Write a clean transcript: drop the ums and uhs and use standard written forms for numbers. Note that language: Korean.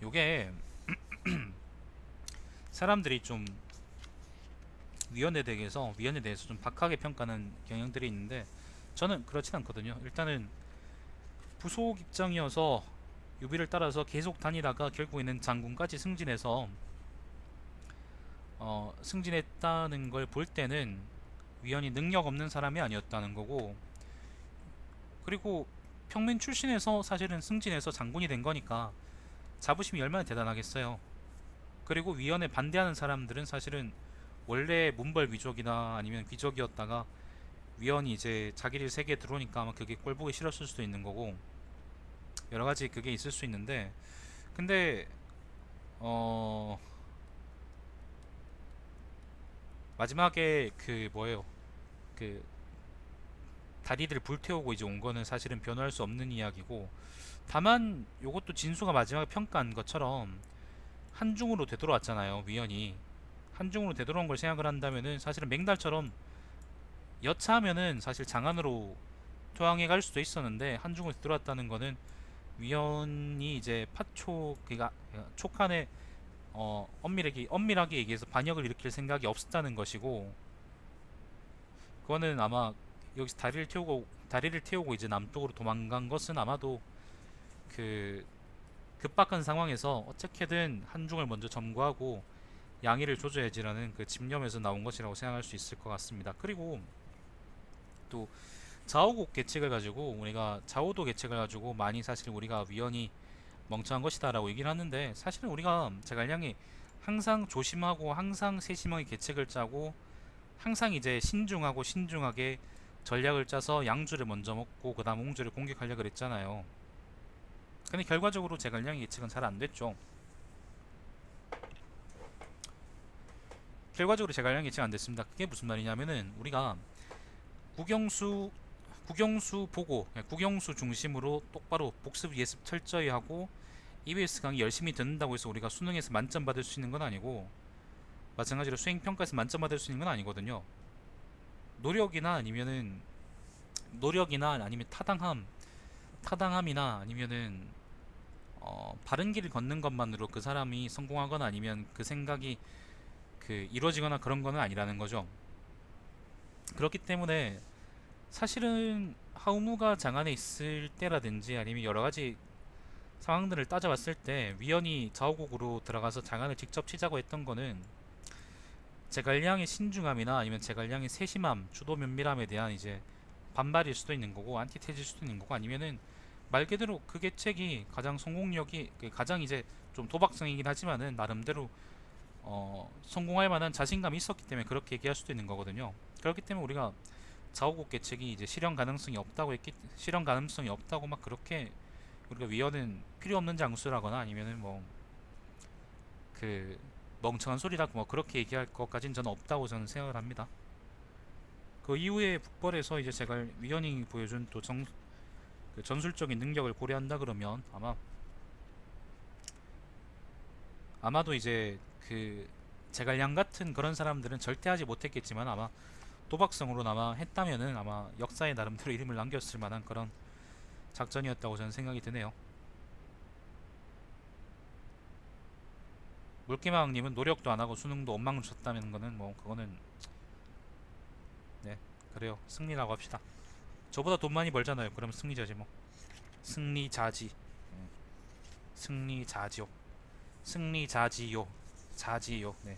요게 사람들이 좀 위원에 대해서 좀 박하게 평가하는 경향들이 있는데 저는 그렇진 않거든요. 일단은 부속 입장이어서 유비를 따라서 계속 다니다가 결국에는 장군까지 승진해서 승진했다는 걸 볼 때는 위원이 능력 없는 사람이 아니었다는 거고, 그리고 평민 출신에서 사실은 승진해서 장군이 된 거니까 자부심이 얼마나 대단하겠어요. 그리고 위원에 반대하는 사람들은 사실은 원래 문벌 귀족이나 아니면 귀족이었다가 위원이 이제 자기를 세계에 들어오니까 아마 그게 꼴보기 싫었을 수도 있는 거고, 여러 가지 그게 있을 수 있는데, 근데 어 마지막에 그 뭐예요, 그 다리들 불태우고 이제 온 거는 사실은 변호할 수 없는 이야기고, 다만 요것도 진수가 마지막에 평가한 것처럼 한중으로 되돌아왔잖아요. 위원이 한중으로 되돌아온 걸 생각을 한다면은 사실은 맹달처럼 여차하면은 사실 장안으로 토양에 갈 수도 있었는데, 한중으로 되돌아왔다는 거는 위원이 이제 파초 그니까 촉한에 엄밀하게 얘기해서 반역을 일으킬 생각이 없었다는 것이고, 그거는 아마 여기서 다리를 태우고 이제 남쪽으로 도망간 것은 아마도 그 급박한 상황에서 어떻게든 한중을 먼저 점거하고 양해를 조져야지라는 그 집념에서 나온 것이라고 생각할 수 있을 것 같습니다. 그리고 또 좌우국 계책을 가지고 우리가 좌우도 계책을 가지고 많이 사실 우리가 위헌이 멍청한 것이다라고 얘기를 하는데, 사실은 우리가 제갈량이 항상 조심하고 항상 세심하게 계책을 짜고 항상 이제 신중하게 전략을 짜서 양주를 먼저 먹고 그 다음 옹주를 공격하려고 그랬잖아요. 근데 결과적으로 제갈량의 예측은 잘 안됐죠. 결과적으로 제갈량의 예측 안됐습니다. 그게 무슨 말이냐면은 우리가 국영수 국영수 중심으로 똑바로 복습 예습 철저히 하고 EBS 강의 열심히 듣는다고 해서 우리가 수능에서 만점 받을 수 있는 건 아니고, 마찬가지로 수행평가에서 만점 받을 수 있는 건 아니거든요. 노력이나 아니면은 타당함이나 아니면은 바른 길을 걷는 것만으로 그 사람이 성공하거나 아니면 그 생각이 이루어지거나 그런 거는 아니라는 거죠. 그렇기 때문에 사실은 하우무가 장안에 있을 때라든지 아니면 여러 가지 상황들을 따져봤을 때 위원이 좌우국으로 들어가서 장안을 직접 치자고 했던 거는 제갈량의 신중함이나 아니면 제갈량의 세심함, 주도 면밀함에 대한 이제 반발일 수도 있는 거고 안티테질 수도 있는 거고, 아니면은 말 그대로 그 계책이 가장 성공력이 가장 이제 좀 도박성이긴 하지만은 나름대로 성공할 만한 자신감이 있었기 때문에 그렇게 얘기할 수도 있는 거거든요. 그렇기 때문에 우리가 좌우국 계책이 이제 실현 가능성이 없다고 막 그렇게 우리가 위헌은 필요 없는 장수라거나 아니면은 뭐 그 멍청한 소리라고 뭐 그렇게 얘기할 것까지는 저는 없다고 저는 생각을 합니다. 그 이후에 북벌에서 이제 제가 위헌이 보여준 또 그 전술적인 능력을 고려한다 그러면 아마도 이제 그 제갈량 같은 그런 사람들은 절대 하지 못했겠지만 아마 도박성으로나마 했다면은 아마 역사에 나름대로 이름을 남겼을 만한 그런 작전이었다고 저는 생각이 드네요. 물개마왕님은 노력도 안 하고 수능도 엉망으로 쳤다는 거는 뭐 그거는 네, 그래요. 승리라고 합시다. 저보다 돈 많이 벌잖아요. 그럼 승리자지 뭐. 승리자지. 승리자지요. 승리자지요. 자지요. 네.